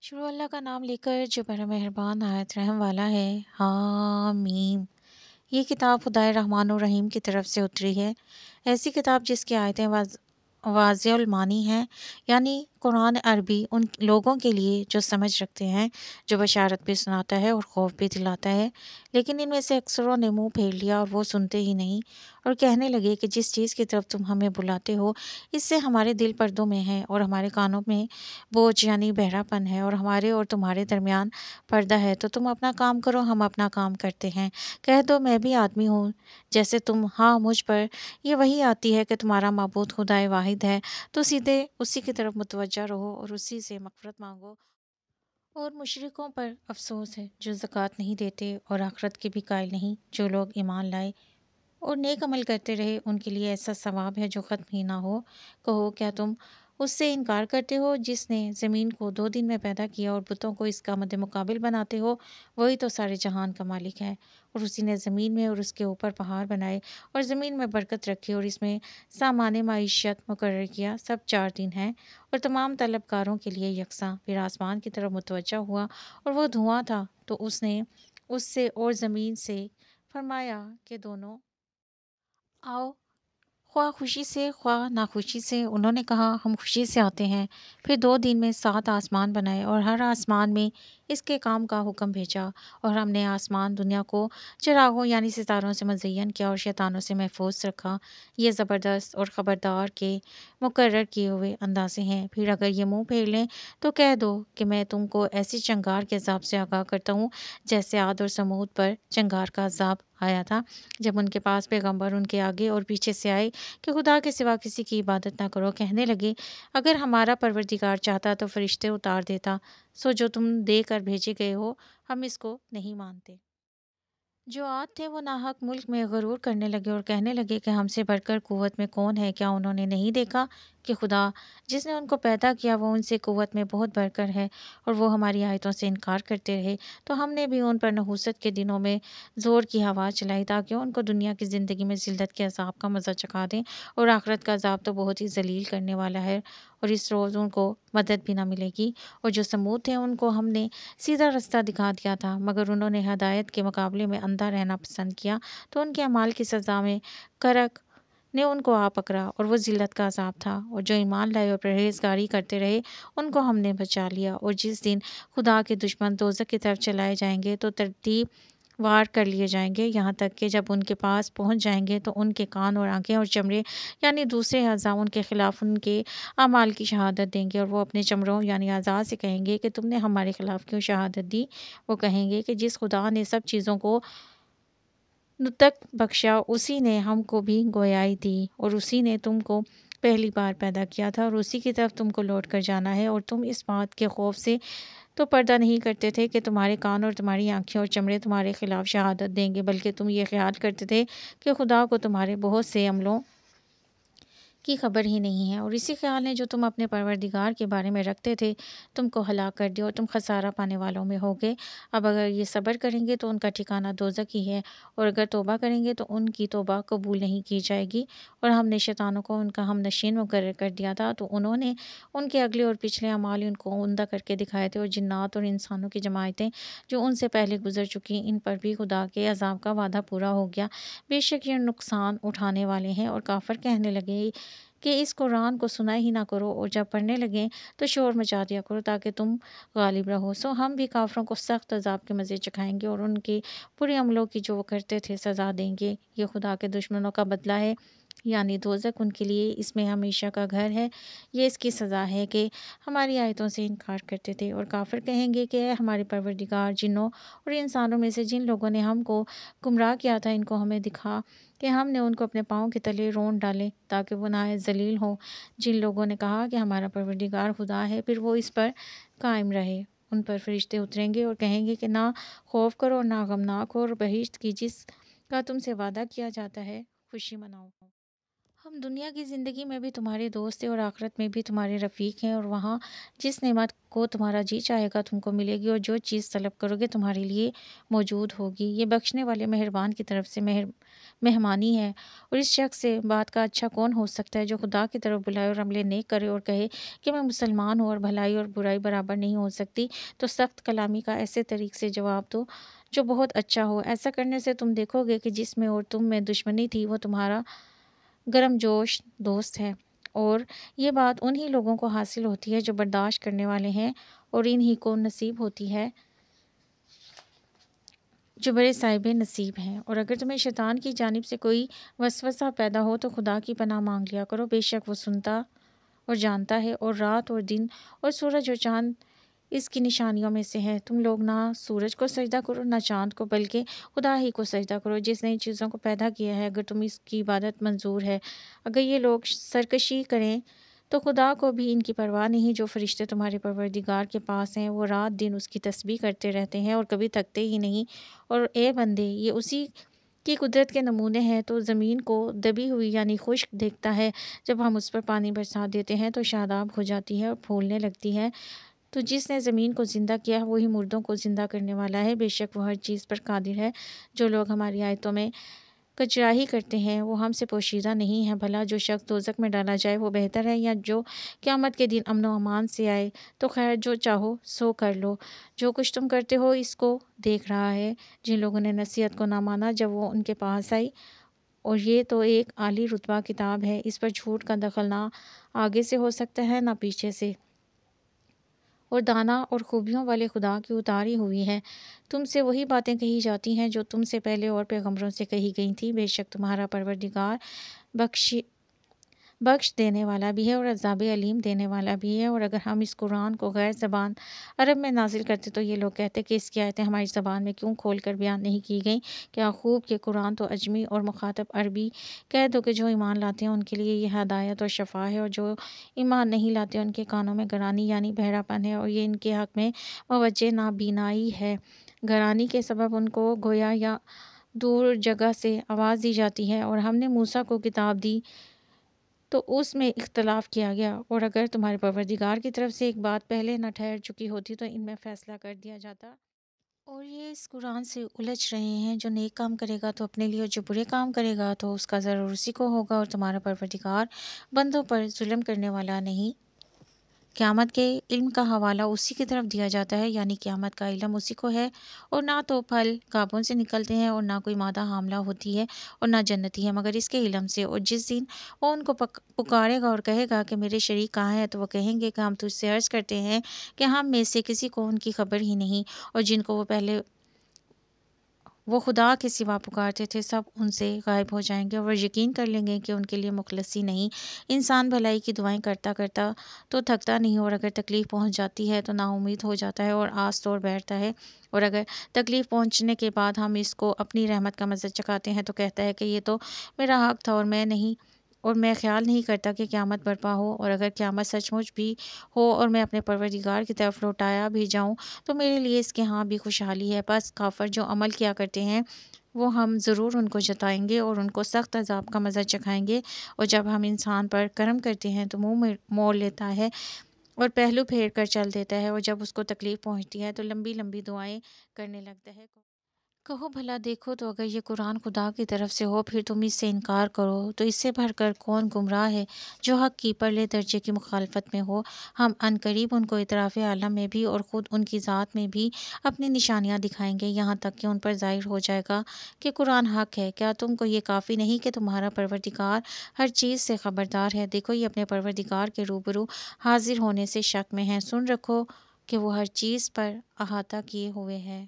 شروع اللہ کا نام لے کر جو بڑا مہربان نہایت رحم والا ہے۔ حامیم۔ یہ کتاب خدائے رحمان الرحیم کی طرف سے اتری ہے۔ ایسی کتاب جس کی آیتیں واضح المعانی ہیں، یعنی قرآن عربی ان لوگوں کے لیے جو سمجھ رکھتے ہیں، جو بشارت بھی سناتا ہے اور خوف بھی دلاتا ہے۔ لیکن ان میں سے اکثروں نے منہ پھیر لیا اور وہ سنتے ہی نہیں، اور کہنے لگے کہ جس چیز کی طرف تم ہمیں بلاتے ہو اس سے ہمارے دل پردوں میں ہے اور ہمارے کانوں میں بوجھ یعنی بہرا پن ہے، اور ہمارے اور تمہارے درمیان پردہ ہے، تو تم اپنا کام کرو، ہم اپنا کام کرتے ہیں۔ کہہ دو میں بھی آدمی ہوں جیسے تم، ہاں مجھ پر یہ وحی آتی ہے کہ تمہارا معبود خدائے واحد ہے، تو سیدھے اسی کی طرف متوجہ رہو اور اسی سے مغفرت مانگو۔ اور مشرکوں پر افسوس ہے جو زکوٰۃ نہیں دیتے اور آخرت کے بھی قائل نہیں۔ جو لوگ ایمان لائے اور نیک عمل کرتے رہے ان کے لیے ایسا ثواب ہے جو ختم ہی نہ ہو۔ کہو کیا تم اس سے انکار کرتے ہو جس نے زمین کو 2 دن میں پیدا کیا اور بتوں کو اس کا مد مقابل بناتے ہو؟ وہی تو سارے جہان کا مالک ہے، اور اسی نے زمین میں اور اس کے اوپر پہاڑ بنائے اور زمین میں برکت رکھی اور اس میں سامان معیشت مقرر کیا۔ سب 4 دن ہیں اور تمام طلبکاروں کے لیے یکساں۔ پھر آسمان کی طرف متوجہ ہوا اور وہ دھواں تھا، تو اس نے اس سے اور زمین سے فرمایا کہ دونوں آؤ، خواہ خوشی سے خواہ ناخوشی سے۔ انہوں نے کہا ہم خوشی سے آتے ہیں۔ پھر 2 دن میں 7 آسمان بنائے اور ہر آسمان میں اس کے کام کا حکم بھیجا، اور ہم نے آسمان دنیا کو چراغوں یعنی ستاروں سے مزین کیا اور شیطانوں سے محفوظ رکھا۔ یہ زبردست اور خبردار کے مقرر کیے ہوئے اندازے ہیں۔ پھر اگر یہ منہ پھیر لیں تو کہہ دو کہ میں تم کو ایسی چنگار کے عذاب سے آگاہ کرتا ہوں جیسے عاد اور سمود پر چنگار کا عذاب آیا تھا، جب ان کے پاس پیغمبر ان کے آگے اور پیچھے سے آئے کہ خدا کے سوا کسی کی عبادت نہ کرو۔ کہنے لگے اگر ہمارا پروردگار چاہتا تو فرشتے اتار دیتا، سو جو تم دے کر بھیجے گئے ہو ہم اس کو نہیں مانتے۔ جو عاد تھے وہ ناحق ملک میں غرور کرنے لگے اور کہنے لگے کہ ہم سے بڑھ کر قوت میں کون ہے۔ کیا انہوں نے نہیں دیکھا کہ خدا جس نے ان کو پیدا کیا وہ ان سے قوت میں بہت بڑھ کر ہے، اور وہ ہماری آیتوں سے انکار کرتے رہے، تو ہم نے بھی ان پر نحوست کے دنوں میں زور کی ہوا چلائی تاکہ ان کو دنیا کی زندگی میں ذلت کے عذاب کا مزہ چکھا دیں، اور آخرت کا عذاب تو بہت ہی ذلیل کرنے والا ہے، اور اس روز ان کو مدد بھی نہ ملے گی۔ اور جو سمود تھے ان کو ہم نے سیدھا رستہ دکھا دیا تھا، مگر انہوں نے ہدایت کے مقابلے میں اندھا رہنا پسند کیا، تو ان کے اعمال کی سزا میں کرک نے ان کو آ پکڑا، اور وہ ذلت کا عذاب تھا۔ اور جو ایمان لائے اور پرہیزگاری کرتے رہے ان کو ہم نے بچا لیا۔ اور جس دن خدا کے دشمن دوزخ کی طرف چلائے جائیں گے تو ترتیب وار کر لیے جائیں گے، یہاں تک کہ جب ان کے پاس پہنچ جائیں گے تو ان کے کان اور آنکھیں اور چمڑے یعنی دوسرے اعضاء ان کے خلاف ان کے اعمال کی شہادت دیں گے، اور وہ اپنے چمڑوں یعنی اعضاء سے کہیں گے کہ تم نے ہمارے خلاف کیوں شہادت دی؟ وہ کہیں گے کہ جس خدا نے سب چیزوں کو نطق بخشا اسی نے ہم کو بھی گویائی دی، اور اسی نے تم کو پہلی بار پیدا کیا تھا، اور اسی کی طرف تم کو لوٹ کر جانا ہے۔ اور تم اس بات کے خوف سے تو پردہ نہیں کرتے تھے کہ تمہارے کان اور تمہاری آنکھیں اور چمڑے تمہارے خلاف شہادت دیں گے، بلکہ تم یہ خیال کرتے تھے کہ خدا کو تمہارے بہت سے عملوں کی خبر ہی نہیں ہے، اور اسی خیال نے جو تم اپنے پروردگار کے بارے میں رکھتے تھے تم کو ہلاک کر دیا، اور تم خسارہ پانے والوں میں ہوگے۔ اب اگر یہ صبر کریں گے تو ان کا ٹھکانہ دوزخ ہی ہے، اور اگر توبہ کریں گے تو ان کی توبہ قبول نہیں کی جائے گی۔ اور ہم نے شیطانوں کو ان کا ہم نشین مقرر کر دیا تھا، تو انہوں نے ان کے اگلے اور پچھلے اعمال ان کو عمدہ کر کے دکھائے تھے، اور جنات اور انسانوں کی جماعتیں جو ان سے پہلے گزر چکی ان پر بھی خدا کے عذاب کا وعدہ پورا ہو گیا۔ بے شک یہ نقصان اٹھانے والے ہیں۔ اور کافر کہنے لگے کہ اس قرآن کو سنا ہی نہ کرو، اور جب پڑھنے لگیں تو شور مچا دیا کرو تاکہ تم غالب رہو۔ سو ہم بھی کافروں کو سخت عذاب کے مزے چکھائیں گے، اور ان کے برے عملوں کی جو وہ کرتے تھے سزا دیں گے۔ یہ خدا کے دشمنوں کا بدلہ ہے، یعنی دوزخ ان کے لیے اس میں ہمیشہ کا گھر ہے۔ یہ اس کی سزا ہے کہ ہماری آیتوں سے انکار کرتے تھے۔ اور کافر کہیں گے کہ اے ہمارے پروردگار، جنوں اور انسانوں میں سے جن لوگوں نے ہم کو گمراہ کیا تھا ان کو ہمیں دکھا کہ ہم نے ان کو اپنے پاؤں کے تلے رون ڈالے تاکہ وہ نہایت ذلیل ہوں۔ جن لوگوں نے کہا کہ ہمارا پروردگار خدا ہے پھر وہ اس پر قائم رہے، ان پر فرشتے اتریں گے اور کہیں گے کہ نہ خوف کرو اور نہ غمناک ہو، اور بہشت کی جس کا تم سے وعدہ کیا جاتا ہے خوشی مناؤ۔ ہم دنیا کی زندگی میں بھی تمہارے دوست ہیں اور آخرت میں بھی تمہارے رفیق ہیں، اور وہاں جس نعمت کو تمہارا جی چاہے گا تم کو ملے گی، اور جو چیز طلب کرو گے تمہارے لیے موجود ہوگی۔ یہ بخشنے والے مہربان کی طرف سے مہمانی ہے، اور اس شخص سے بات کا اچھا کون ہو سکتا ہے جو خدا کی طرف بلائے اور عمل نیک کرے اور کہے کہ میں مسلمان ہوں اور بھلائی اور برائی برابر نہیں ہو سکتی، تو سخت کلامی کا ایسے طریقے سے جواب دو جو بہت اچھا ہو۔ ایسا کرنے سے تم دیکھو گے کہ جس میں اور تم میں دشمنی تھی وہ تمہارا گرم جوش دوست ہے، اور یہ بات انہی لوگوں کو حاصل ہوتی ہے جو برداشت کرنے والے ہیں، اور انہی کو نصیب ہوتی ہے جو بڑے صاحب نصیب ہیں۔ اور اگر تمہیں شیطان کی جانب سے کوئی وسوسہ پیدا ہو تو خدا کی پناہ مانگ لیا کرو، بے شک وہ سنتا اور جانتا ہے، اور رات اور دن اور سورج اور چاند اس کی نشانیوں میں سے ہے۔ تم لوگ نہ سورج کو سجدہ کرو نہ چاند کو، بلکہ خدا ہی کو سجدہ کرو جس نے ان چیزوں کو پیدا کیا ہے، اگر تم اس کی عبادت منظور ہے۔ اگر یہ لوگ سرکشی کریں تو خدا کو بھی ان کی پرواہ نہیں، جو فرشتے تمہارے پروردگار کے پاس ہیں وہ رات دن اس کی تسبیح کرتے رہتے ہیں اور کبھی تھکتے ہی نہیں۔ اور اے بندے، یہ اسی کی قدرت کے نمونے ہیں۔ تو زمین کو دبی ہوئی یعنی خشک دیکھتا ہے، جب ہم اس پر پانی برسا دیتے ہیں تو شاداب ہو جاتی ہے اور پھولنے لگتی ہے۔ تو جس نے زمین کو زندہ کیا وہی مردوں کو زندہ کرنے والا ہے، بے شک وہ ہر چیز پر قادر ہے۔ جو لوگ ہماری آیتوں میں کچراہی کرتے ہیں وہ ہم سے پوشیدہ نہیں ہیں، بھلا جو شخص دوزخ میں ڈالا جائے وہ بہتر ہے یا جو قیامت کے دن امن و امان سے آئے؟ تو خیر، جو چاہو سو کر لو، جو کچھ تم کرتے ہو اس کو دیکھ رہا ہے۔ جن لوگوں نے نصیحت کو نہ مانا جب وہ ان کے پاس آئی، اور یہ تو ایک عالی رتبہ کتاب ہے، اس پر جھوٹ کا دخل نہ آگے سے ہو سکتا ہے نہ پیچھے سے، اور دانا اور خوبیوں والے خدا کی اتاری ہوئی ہے۔ تم سے وہی باتیں کہی جاتی ہیں جو تم سے پہلے اور پیغمبروں سے کہی گئی تھیں، بے شک تمہارا پروردگار بخش دینے والا بھی ہے اور عذاب علیم دینے والا بھی ہے۔ اور اگر ہم اس قرآن کو غیر زبان عرب میں نازل کرتے تو یہ لوگ کہتے کہ اس کی آیتیں ہماری زبان میں کیوں کھول کر بیان نہیں کی گئیں؟ کیا خوب کہ قرآن تو عجمی اور مخاطب عربی، کہہ دو کہ جو ایمان لاتے ہیں ان کے لیے یہ ہدایت اور شفا ہے، اور جو ایمان نہیں لاتے ان کے کانوں میں گرانی یعنی بہرا پن ہے، اور یہ ان کے حق میں موجہ نابینائی ہے۔ گرانی کے سبب ان کو گویا یا دور جگہ سے آواز دی جاتی ہے۔ اور ہم نے موسیٰ کو کتاب دی تو اس میں اختلاف کیا گیا، اور اگر تمہارے پروردگار کی طرف سے ایک بات پہلے نہ ٹھہر چکی ہوتی تو ان میں فیصلہ کر دیا جاتا۔ اور یہ اس قرآن سے الجھ رہے ہیں، جو نیک کام کرے گا تو اپنے لیے، اور جو برے کام کرے گا تو اس کا ضرر اسی کو ہوگا، اور تمہارا پروردگار بندوں پر ظلم کرنے والا نہیں۔ قیامت کے علم کا حوالہ اسی کی طرف دیا جاتا ہے، یعنی قیامت کا علم اسی کو ہے، اور نہ تو پھل گابوں سے نکلتے ہیں اور نہ کوئی مادہ حاملہ ہوتی ہے اور نہ جنتی ہے، مگر اس کے علم سے۔ اور جس دن وہ ان کو پکارے گا اور کہے گا کہ میرے شریک کہاں ہیں، تو وہ کہیں گے کہ ہم تجھ سے عرض کرتے ہیں کہ ہم میں سے کسی کو ان کی خبر ہی نہیں، اور جن کو وہ پہلے وہ خدا کے سوا پکارتے تھے سب ان سے غائب ہو جائیں گے، اور وہ یقین کر لیں گے کہ ان کے لیے مخلصی نہیں۔ انسان بھلائی کی دعائیں کرتا کرتا تو تھکتا نہیں، اور اگر تکلیف پہنچ جاتی ہے تو نا امید ہو جاتا ہے اور آس توڑ بیٹھتا ہے، اور اگر تکلیف پہنچنے کے بعد ہم اس کو اپنی رحمت کا مزہ چکھاتے ہیں تو کہتا ہے کہ یہ تو میرا حق تھا اور میں خیال نہیں کرتا کہ قیامت برپا ہو، اور اگر قیامت سچ مچ بھی ہو اور میں اپنے پروردگار کی طرف لوٹایا بھی جاؤں تو میرے لیے اس کے ہاں بھی خوشحالی ہے۔ بس کافر جو عمل کیا کرتے ہیں وہ ہم ضرور ان کو جتائیں گے اور ان کو سخت عذاب کا مزہ چکھائیں گے، اور جب ہم انسان پر کرم کرتے ہیں تو منہ موڑ لیتا ہے اور پہلو پھیر کر چل دیتا ہے، اور جب اس کو تکلیف پہنچتی ہے تو لمبی لمبی دعائیں کرنے لگتا ہے۔ کہو بھلا دیکھو تو اگر یہ قرآن خدا کی طرف سے ہو پھر تم اس سے انکار کرو تو اس سے بڑھ کر کون گمراہ ہے جو حق کی پرلے درجے کی مخالفت میں ہو۔ ہم عنقریب ان کو اطراف عالم میں بھی اور خود ان کی ذات میں بھی اپنی نشانیاں دکھائیں گے، یہاں تک کہ ان پر ظاہر ہو جائے گا کہ قرآن حق ہے۔ کیا تم کو یہ کافی نہیں کہ تمہارا پروردگار ہر چیز سے خبردار ہے؟ دیکھو یہ اپنے پروردگار کے روبرو حاضر ہونے سے شک میں ہیں، سن رکھو کہ وہ ہر چیز پر احاطہ کیے ہوئے ہے۔